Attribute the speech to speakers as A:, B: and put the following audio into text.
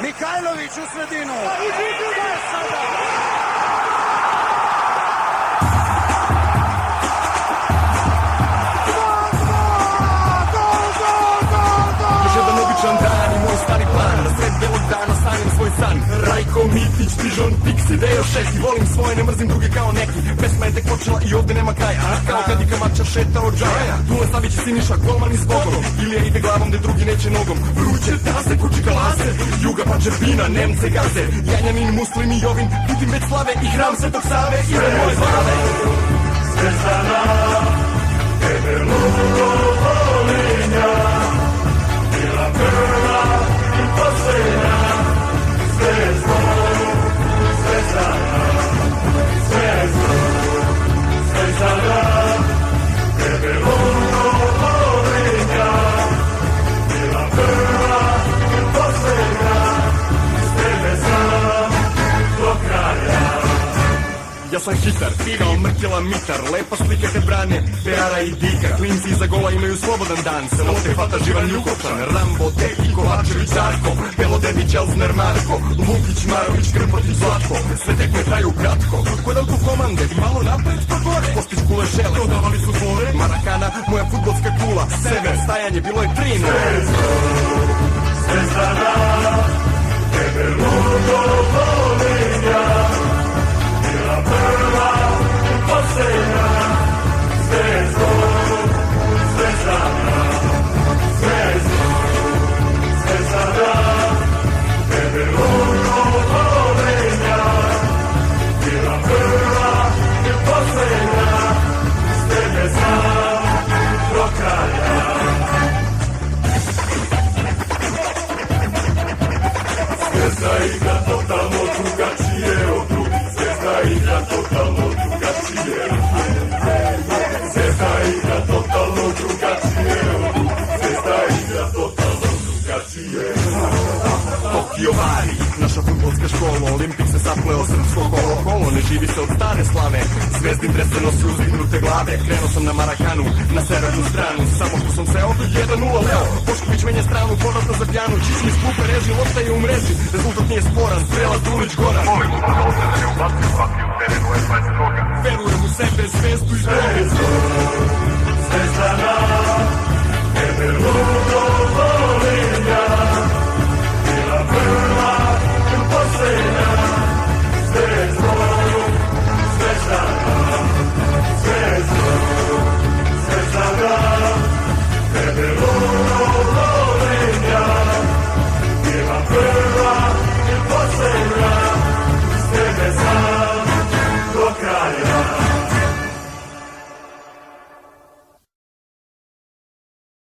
A: Mihajlović u sredinu. Šta je sada?
B: Običan dan i moj stari plan. Na sred belog dana sanjam svoj san. Rajko, Mitić, Pižon, Pixi, Dejo, Šeki. Volim svoje, ne mrzim druge kao neki. Pesma je tek počela i ovde nema kraja. Kao kad i Kamača šeta od Džaja. Dule Savić i Siniša, golman iz Bogom. Ilija ide glavom gde drugi neće nogom. Vruće tase, kučika laze. Juga pa Čepina, Nemce gaze. Janjanin, Muslim i Jovin. Vidim već slave i hram Svetog Save. Ide moje zdrave.
C: Zvezdana, tebe lugo volinja. Bila prva i posljednja, zvezdo, zvezdana, zvezdo, zvezdana, tebe lugo volinja. Bila prva i posljednja, s tebe znam do kraja.
B: Ja sam hitar, kao Mrkela Mitar. Lepa slika te brane, Peara i Dika. Klinci iza gola imaju slobodan dan. Selo te hvata živan Ljukovčan, Rambo, Teki, Kovačević, Darko, Belodedić, Elzner, Marko, Lukić, Marović, Krpotić, Zlatko. Sve tekme traju kratko. Kod auto komande, malo napred pa gore. Kostić, Kule, Šele, dodavali su dvore. Marakana, moja fudbalska kula. Sever, stajanje, bilo je 3-0.
C: Zvezdana, tebe lugo volim ja. Bila prva i posljednja, zvezdo, zvezdana, zvezdo, zvezdana, tebe lugo volim ja. Bila prva i posljednja, s tebe znam do kraja. Zvezda igra totalno drugačije od drugih. Zvezda igra totalno drugačije. Zvezda igra totalno drugačije. Zvezda igra totalno drugačije.
B: Tokio Vari, naša fudbalska škola. Olimpik se sapleo srpsko kolo. Ne živi se od stare slave. Zvezdin dres se nosi uzdignute glave. Krenuo sam na Marakanu, na severnu stranu. Samo što sam seo, 1-0 leo. Bošković menja stranu, povratno za pjanu. Čični iz klupe reži, lopta je u mreži. Rezultat nije sporan, strela Dulić gora.
C: Molim u futbolce da ne ubacuju svaki u terenu, je sve droga.
B: Verujem u sebe, zvezdu i droge.
C: Zvezdana, tebe lugo